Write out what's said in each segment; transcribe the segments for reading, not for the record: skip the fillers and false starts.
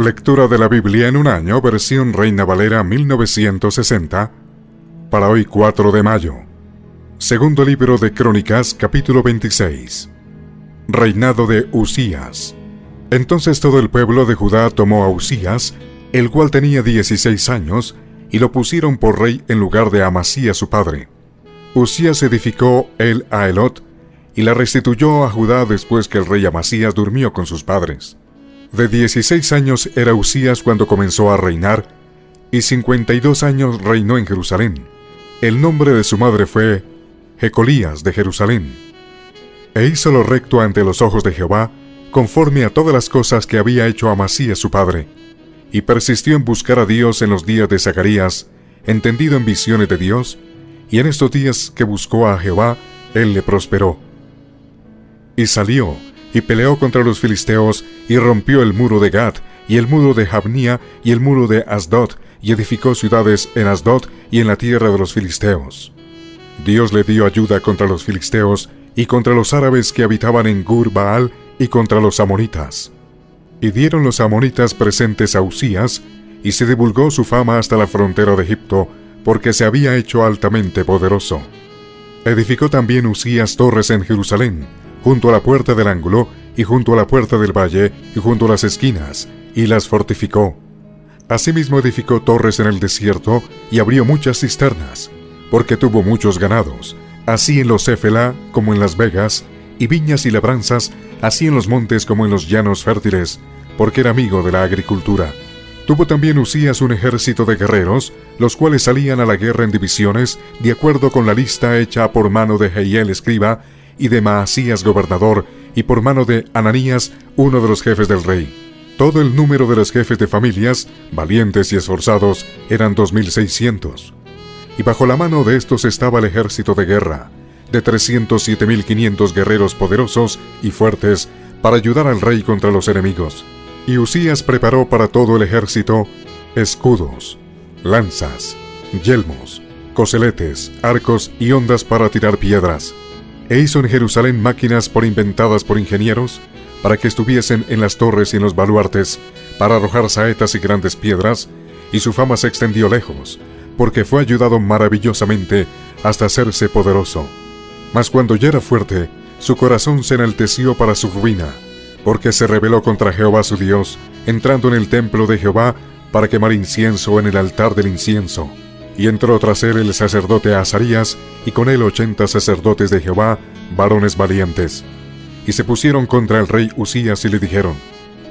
Lectura de la Biblia en un año, versión Reina Valera 1960, para hoy 4 de mayo. Segundo libro de Crónicas, capítulo 26. Reinado de Uzías. Entonces todo el pueblo de Judá tomó a Uzías, el cual tenía 16 años, y lo pusieron por rey en lugar de Amasías su padre. Uzías edificó el Aelot, y la restituyó a Judá después que el rey Amasías durmió con sus padres. De 16 años era Uzías cuando comenzó a reinar, y 52 años reinó en Jerusalén. El nombre de su madre fue Jecolías de Jerusalén. E hizo lo recto ante los ojos de Jehová, conforme a todas las cosas que había hecho Amasías su padre, y persistió en buscar a Dios en los días de Zacarías, entendido en visiones de Dios, y en estos días que buscó a Jehová, él le prosperó. Y salió, y peleó contra los filisteos, y rompió el muro de Gat, y el muro de Jabnia, y el muro de Asdod, y edificó ciudades en Asdod y en la tierra de los filisteos. Dios le dio ayuda contra los filisteos, y contra los árabes que habitaban en Gur-Baal, y contra los amonitas. Y dieron los amonitas presentes a Uzías, y se divulgó su fama hasta la frontera de Egipto, porque se había hecho altamente poderoso. Edificó también Uzías torres en Jerusalén, junto a la puerta del ángulo, y junto a la puerta del valle, y junto a las esquinas, y las fortificó. Asimismo edificó torres en el desierto, y abrió muchas cisternas, porque tuvo muchos ganados, así en los Éfela como en las vegas, y viñas y labranzas, así en los montes como en los llanos fértiles, porque era amigo de la agricultura. Tuvo también Uzías un ejército de guerreros, los cuales salían a la guerra en divisiones, de acuerdo con la lista hecha por mano de Jehiel escriba, y de Maasías gobernador, y por mano de Ananías, uno de los jefes del rey. Todo el número de los jefes de familias, valientes y esforzados, eran 2,600. Y bajo la mano de estos estaba el ejército de guerra, de 307,500 guerreros poderosos y fuertes, para ayudar al rey contra los enemigos. Y Uzías preparó para todo el ejército escudos, lanzas, yelmos, coseletes, arcos y hondas para tirar piedras. E hizo en Jerusalén máquinas inventadas por ingenieros, para que estuviesen en las torres y en los baluartes, para arrojar saetas y grandes piedras, y su fama se extendió lejos, porque fue ayudado maravillosamente hasta hacerse poderoso. Mas cuando ya era fuerte, su corazón se enalteció para su ruina, porque se rebeló contra Jehová su Dios, entrando en el templo de Jehová para quemar incienso en el altar del incienso. Y entró tras él el sacerdote Azarías, y con él 80 sacerdotes de Jehová, varones valientes. Y se pusieron contra el rey Uzías y le dijeron: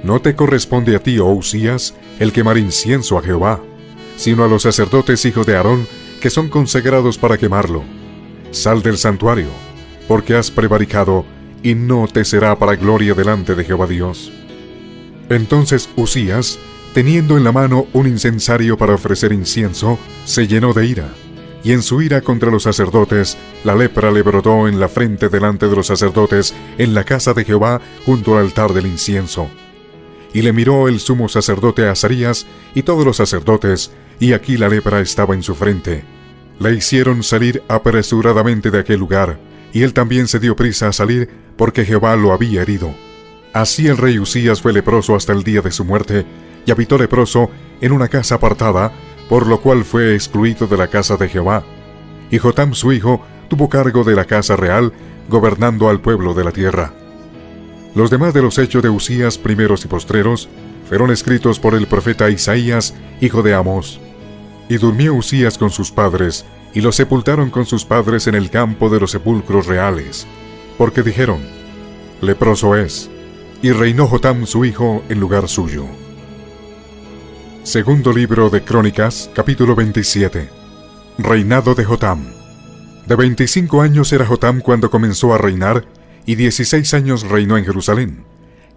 No te corresponde a ti, oh Uzías, el quemar incienso a Jehová, sino a los sacerdotes hijos de Aarón, que son consagrados para quemarlo. Sal del santuario, porque has prevaricado, y no te será para gloria delante de Jehová Dios. Entonces Uzías, teniendo en la mano un incensario para ofrecer incienso, se llenó de ira, y en su ira contra los sacerdotes, la lepra le brotó en la frente delante de los sacerdotes, en la casa de Jehová, junto al altar del incienso. Y le miró el sumo sacerdote Azarías, y todos los sacerdotes, y aquí la lepra estaba en su frente. Le hicieron salir apresuradamente de aquel lugar, y él también se dio prisa a salir, porque Jehová lo había herido. Así el rey Uzías fue leproso hasta el día de su muerte, y habitó leproso en una casa apartada, por lo cual fue excluido de la casa de Jehová. Y Jotam su hijo tuvo cargo de la casa real, gobernando al pueblo de la tierra. Los demás de los hechos de Uzías, primeros y postreros, fueron escritos por el profeta Isaías, hijo de Amós. Y durmió Uzías con sus padres, y lo sepultaron con sus padres en el campo de los sepulcros reales, porque dijeron: Leproso es. Y reinó Jotam su hijo en lugar suyo. Segundo libro de Crónicas, capítulo 27. Reinado de Jotam. De 25 años era Jotam cuando comenzó a reinar, y 16 años reinó en Jerusalén.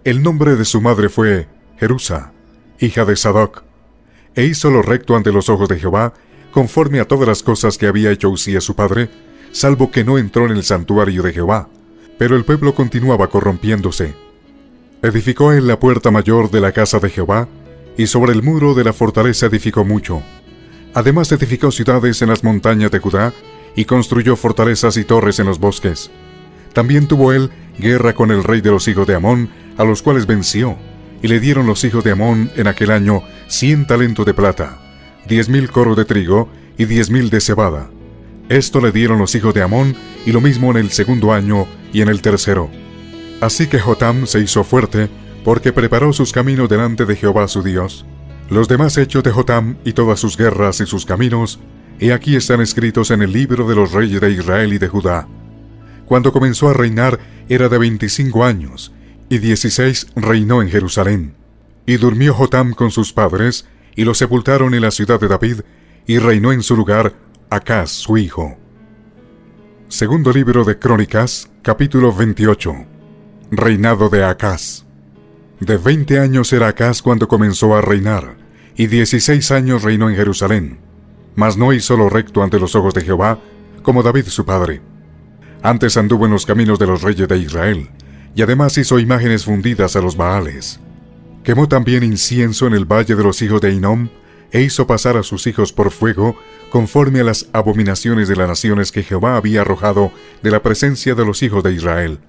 El nombre de su madre fue Jerusa, hija de Sadoc. E hizo lo recto ante los ojos de Jehová, conforme a todas las cosas que había hecho Uzías su padre, salvo que no entró en el santuario de Jehová. Pero el pueblo continuaba corrompiéndose. Edificó él la puerta mayor de la casa de Jehová, y sobre el muro de la fortaleza edificó mucho. Además edificó ciudades en las montañas de Judá, y construyó fortalezas y torres en los bosques. También tuvo él guerra con el rey de los hijos de Amón, a los cuales venció, y le dieron los hijos de Amón en aquel año 100 talentos de plata, 10,000 coros de trigo y 10,000 de cebada. Esto le dieron los hijos de Amón, y lo mismo en el segundo año y en el tercero. Así que Jotam se hizo fuerte, porque preparó sus caminos delante de Jehová su Dios. Los demás hechos de Jotam y todas sus guerras y sus caminos, he aquí están escritos en el libro de los reyes de Israel y de Judá. Cuando comenzó a reinar era de 25 años, y 16 reinó en Jerusalén. Y durmió Jotam con sus padres, y lo sepultaron en la ciudad de David, y reinó en su lugar Acaz su hijo. Segundo libro de Crónicas, capítulo 28. Reinado de Acaz. De 20 años era Acaz cuando comenzó a reinar, y 16 años reinó en Jerusalén. Mas no hizo lo recto ante los ojos de Jehová, como David su padre. Antes anduvo en los caminos de los reyes de Israel, y además hizo imágenes fundidas a los Baales. Quemó también incienso en el valle de los hijos de Hinnom, e hizo pasar a sus hijos por fuego, conforme a las abominaciones de las naciones que Jehová había arrojado de la presencia de los hijos de Israel.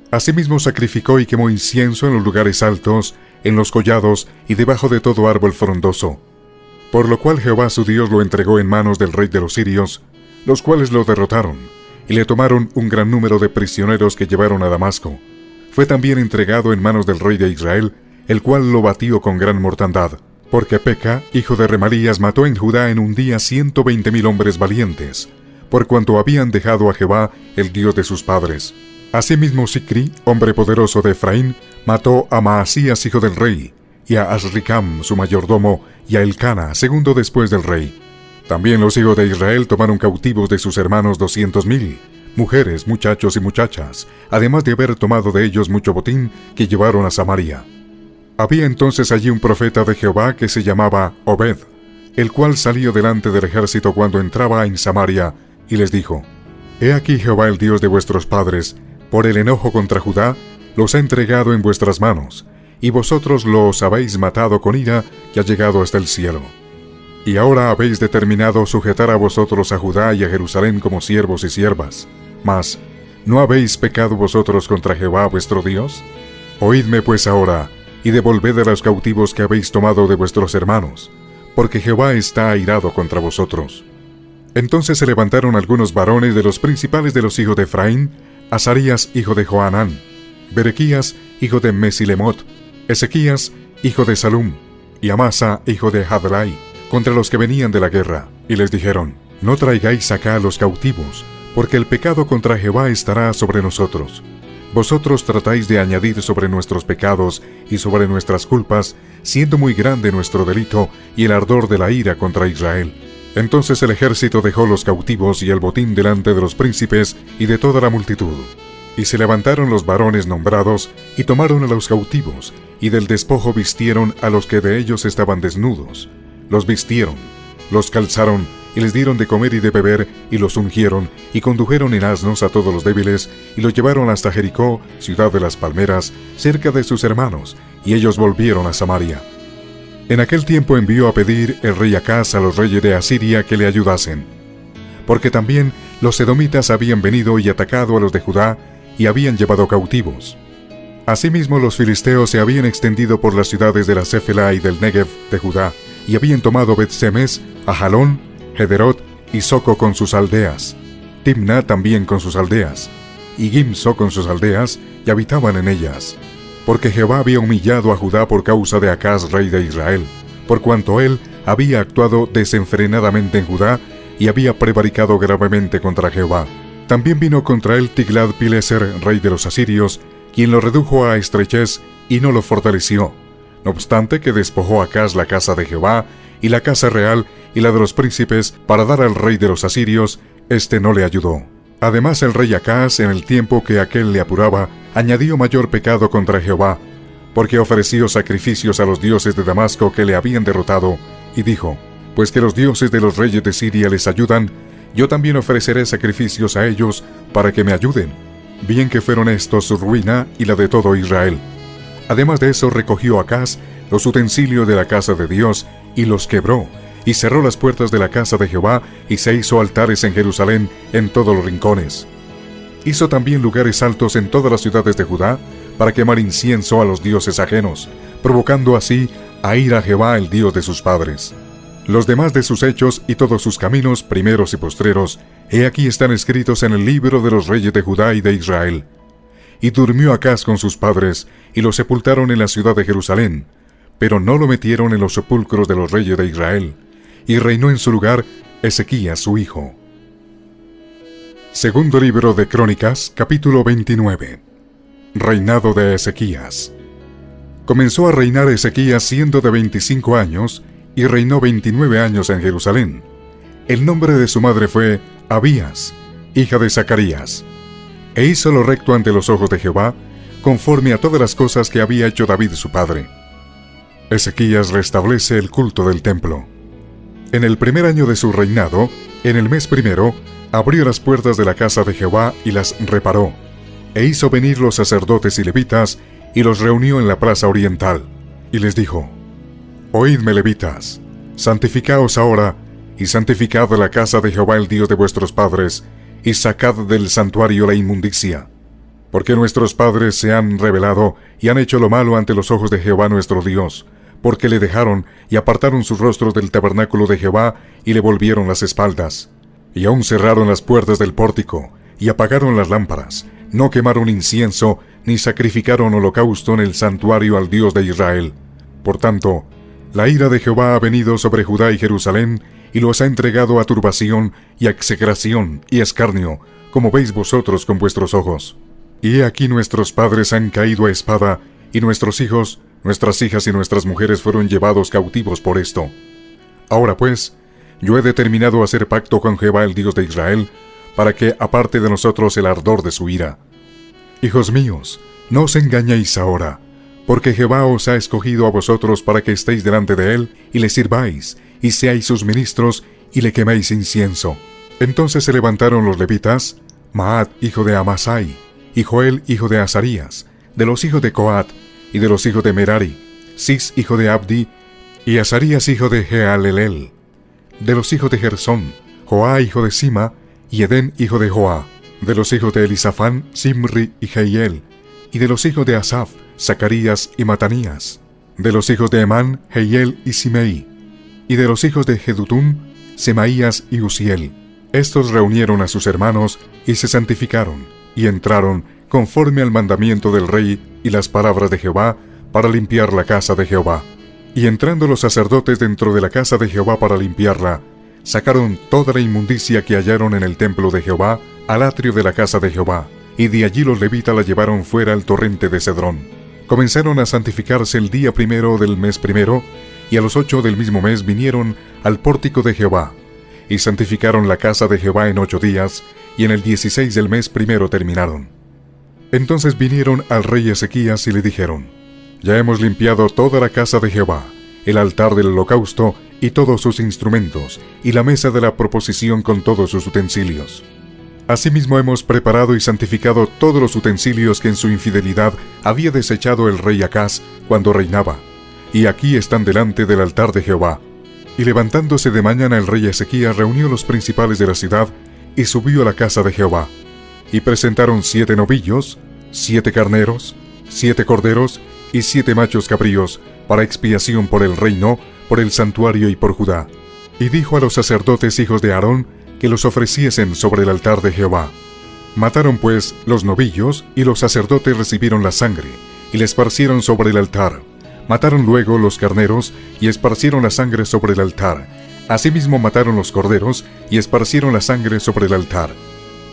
Asimismo sacrificó y quemó incienso en los lugares altos, en los collados y debajo de todo árbol frondoso. Por lo cual Jehová su Dios lo entregó en manos del rey de los sirios, los cuales lo derrotaron, y le tomaron un gran número de prisioneros que llevaron a Damasco. Fue también entregado en manos del rey de Israel, el cual lo batió con gran mortandad, porque Peca, hijo de Remalías, mató en Judá en un día 120,000 hombres valientes, por cuanto habían dejado a Jehová, el Dios de sus padres. Asimismo Sicri, hombre poderoso de Efraín, mató a Maasías, hijo del rey, y a Azricam, su mayordomo, y a Elcana, segundo después del rey. También los hijos de Israel tomaron cautivos de sus hermanos 200,000, mujeres, muchachos y muchachas, además de haber tomado de ellos mucho botín que llevaron a Samaria. Había entonces allí un profeta de Jehová que se llamaba Obed, el cual salió delante del ejército cuando entraba en Samaria, y les dijo: He aquí Jehová el Dios de vuestros padres, por el enojo contra Judá, los ha entregado en vuestras manos, y vosotros los habéis matado con ira que ha llegado hasta el cielo. Y ahora habéis determinado sujetar a vosotros a Judá y a Jerusalén como siervos y siervas. Mas, ¿no habéis pecado vosotros contra Jehová vuestro Dios? Oídme pues ahora, y devolved a los cautivos que habéis tomado de vuestros hermanos, porque Jehová está airado contra vosotros. Entonces se levantaron algunos varones de los principales de los hijos de Efraín, Azarías hijo de Johanán, Berequías hijo de Mesilemot, Ezequías hijo de Salum, y Amasa hijo de Hadlai, contra los que venían de la guerra, y les dijeron: No traigáis acá a los cautivos, porque el pecado contra Jehová estará sobre nosotros. Vosotros tratáis de añadir sobre nuestros pecados y sobre nuestras culpas, siendo muy grande nuestro delito y el ardor de la ira contra Israel. Entonces el ejército dejó los cautivos y el botín delante de los príncipes y de toda la multitud. Y se levantaron los varones nombrados, y tomaron a los cautivos, y del despojo vistieron a los que de ellos estaban desnudos. Los vistieron, los calzaron, y les dieron de comer y de beber, y los ungieron, y condujeron en asnos a todos los débiles, y los llevaron hasta Jericó, ciudad de las palmeras, cerca de sus hermanos, y ellos volvieron a Samaria. En aquel tiempo envió a pedir el rey Acaz a los reyes de Asiria que le ayudasen, porque también los edomitas habían venido y atacado a los de Judá, y habían llevado cautivos. Asimismo los filisteos se habían extendido por las ciudades de la Céfela y del Negev de Judá, y habían tomado Bet-Semes, Ajalón, Gederot y Soco con sus aldeas, Timna también con sus aldeas, y Gimso con sus aldeas, y habitaban en ellas. Porque Jehová había humillado a Judá por causa de Acaz, rey de Israel, por cuanto él había actuado desenfrenadamente en Judá, y había prevaricado gravemente contra Jehová. También vino contra él Tiglat-Pileser, rey de los asirios, quien lo redujo a estrechez y no lo fortaleció, no obstante que despojó a Acaz la casa de Jehová, y la casa real, y la de los príncipes, para dar al rey de los asirios. Este no le ayudó. Además el rey Acaz, en el tiempo que aquel le apuraba, añadió mayor pecado contra Jehová, porque ofreció sacrificios a los dioses de Damasco que le habían derrotado, y dijo: Pues que los dioses de los reyes de Siria les ayudan, yo también ofreceré sacrificios a ellos para que me ayuden. Bien que fueron estos su ruina y la de todo Israel. Además de eso recogió Acaz los utensilios de la casa de Dios, y los quebró, y cerró las puertas de la casa de Jehová, y se hizo altares en Jerusalén en todos los rincones. Hizo también lugares altos en todas las ciudades de Judá, para quemar incienso a los dioses ajenos, provocando así a ira a Jehová, el Dios de sus padres. Los demás de sus hechos y todos sus caminos, primeros y postreros, he aquí están escritos en el libro de los reyes de Judá y de Israel. Y durmió Acaz con sus padres, y lo sepultaron en la ciudad de Jerusalén, pero no lo metieron en los sepulcros de los reyes de Israel, y reinó en su lugar Ezequías su hijo. Segundo libro de Crónicas, capítulo 29. Reinado de Ezequías. Comenzó a reinar Ezequías siendo de 25 años, y reinó 29 años en Jerusalén. El nombre de su madre fue Abías, hija de Zacarías. E hizo lo recto ante los ojos de Jehová, conforme a todas las cosas que había hecho David su padre. Ezequías restablece el culto del templo. En el primer año de su reinado, en el mes primero, abrió las puertas de la casa de Jehová y las reparó, e hizo venir los sacerdotes y levitas, y los reunió en la plaza oriental, y les dijo: Oídme, levitas, santificaos ahora, y santificad la casa de Jehová el Dios de vuestros padres, y sacad del santuario la inmundicia. Porque nuestros padres se han rebelado, y han hecho lo malo ante los ojos de Jehová nuestro Dios, porque le dejaron, y apartaron sus rostros del tabernáculo de Jehová, y le volvieron las espaldas. Y aún cerraron las puertas del pórtico, y apagaron las lámparas, no quemaron incienso, ni sacrificaron holocausto en el santuario al Dios de Israel. Por tanto, la ira de Jehová ha venido sobre Judá y Jerusalén, y los ha entregado a turbación, y a execración, y escarnio, como veis vosotros con vuestros ojos. Y he aquí nuestros padres han caído a espada, y nuestros hijos, nuestras hijas y nuestras mujeres fueron llevados cautivos por esto. Ahora pues, yo he determinado hacer pacto con Jehová el Dios de Israel, para que aparte de nosotros el ardor de su ira. Hijos míos, no os engañéis ahora, porque Jehová os ha escogido a vosotros para que estéis delante de él, y le sirváis, y seáis sus ministros, y le queméis incienso. Entonces se levantaron los levitas, Maat, hijo de Amasai, y Joel, hijo de Azarías, de los hijos de Coat, y de los hijos de Merari, Cis, hijo de Abdi, y Azarías, hijo de Jehalelel, de los hijos de Gersón, Joá, hijo de Sima, y Edén, hijo de Joá, de los hijos de Elisafán, Simri y Jehiel, y de los hijos de Asaf, Zacarías y Matanías, de los hijos de Emán, Jehiel y Simei, y de los hijos de Jedutún, Semaías y Uziel. Estos reunieron a sus hermanos y se santificaron, y entraron conforme al mandamiento del rey y las palabras de Jehová para limpiar la casa de Jehová. Y entrando los sacerdotes dentro de la casa de Jehová para limpiarla, sacaron toda la inmundicia que hallaron en el templo de Jehová al atrio de la casa de Jehová, y de allí los levitas la llevaron fuera al torrente de Cedrón. Comenzaron a santificarse el día primero del mes primero, y a los 8 del mismo mes vinieron al pórtico de Jehová, y santificaron la casa de Jehová en 8 días, y en el 16 del mes primero terminaron. Entonces vinieron al rey Ezequías y le dijeron: Ya hemos limpiado toda la casa de Jehová, el altar del holocausto y todos sus instrumentos, y la mesa de la proposición con todos sus utensilios. Asimismo hemos preparado y santificado todos los utensilios que en su infidelidad había desechado el rey Acaz cuando reinaba, y aquí están delante del altar de Jehová. Y levantándose de mañana el rey Ezequías reunió los principales de la ciudad, y subió a la casa de Jehová. Y presentaron 7 novillos, 7 carneros, 7 corderos, y 7 machos cabríos, para expiación por el reino, por el santuario y por Judá. Y dijo a los sacerdotes hijos de Aarón, que los ofreciesen sobre el altar de Jehová. Mataron pues los novillos, y los sacerdotes recibieron la sangre, y la esparcieron sobre el altar. Mataron luego los carneros, y esparcieron la sangre sobre el altar. Asimismo mataron los corderos, y esparcieron la sangre sobre el altar.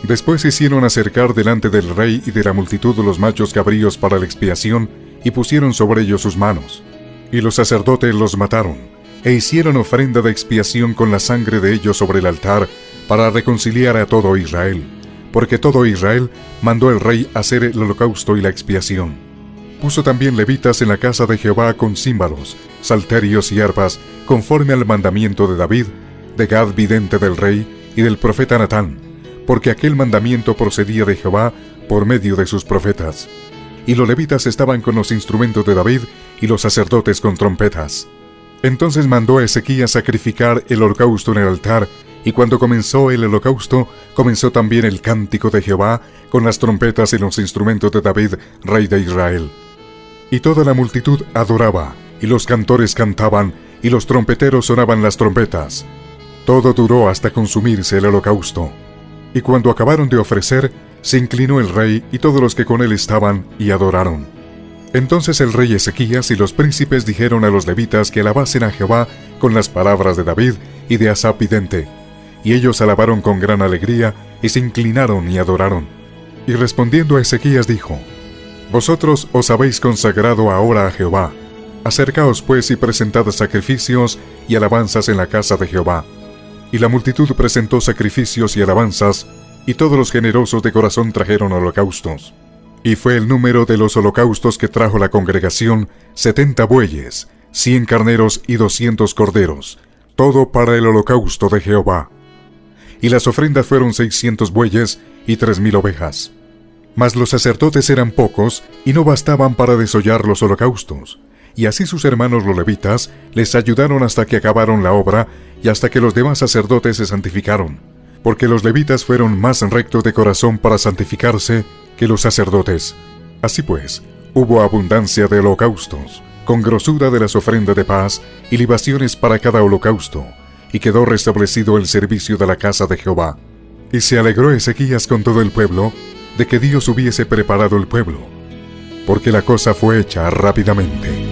Después hicieron acercar delante del rey y de la multitud los machos cabríos para la expiación, y pusieron sobre ellos sus manos. Y los sacerdotes los mataron, e hicieron ofrenda de expiación con la sangre de ellos sobre el altar, para reconciliar a todo Israel, porque todo Israel mandó el rey hacer el holocausto y la expiación. Puso también levitas en la casa de Jehová con címbalos, salterios y arpas, conforme al mandamiento de David, de Gad vidente del rey, y del profeta Natán, porque aquel mandamiento procedía de Jehová por medio de sus profetas. Y los levitas estaban con los instrumentos de David, y los sacerdotes con trompetas. Entonces mandó a Ezequías sacrificar el holocausto en el altar, y cuando comenzó el holocausto, comenzó también el cántico de Jehová, con las trompetas y los instrumentos de David, rey de Israel. Y toda la multitud adoraba, y los cantores cantaban, y los trompeteros sonaban las trompetas. Todo duró hasta consumirse el holocausto. Y cuando acabaron de ofrecer, se inclinó el rey y todos los que con él estaban, y adoraron. Entonces el rey Ezequías y los príncipes dijeron a los levitas que alabasen a Jehová con las palabras de David y de Asaf vidente. Y ellos alabaron con gran alegría, y se inclinaron y adoraron. Y respondiendo a Ezequías dijo: Vosotros os habéis consagrado ahora a Jehová. Acercaos pues y presentad sacrificios y alabanzas en la casa de Jehová. Y la multitud presentó sacrificios y alabanzas, y todos los generosos de corazón trajeron holocaustos. Y fue el número de los holocaustos que trajo la congregación 70 bueyes, 100 carneros y 200 corderos, todo para el holocausto de Jehová. Y las ofrendas fueron 600 bueyes y 3000 ovejas. Mas los sacerdotes eran pocos y no bastaban para desollar los holocaustos. Y así sus hermanos los levitas les ayudaron hasta que acabaron la obra y hasta que los demás sacerdotes se santificaron, porque los levitas fueron más rectos de corazón para santificarse que los sacerdotes. Así pues, hubo abundancia de holocaustos, con grosura de las ofrendas de paz y libaciones para cada holocausto, y quedó restablecido el servicio de la casa de Jehová. Y se alegró Ezequías con todo el pueblo de que Dios hubiese preparado el pueblo, porque la cosa fue hecha rápidamente.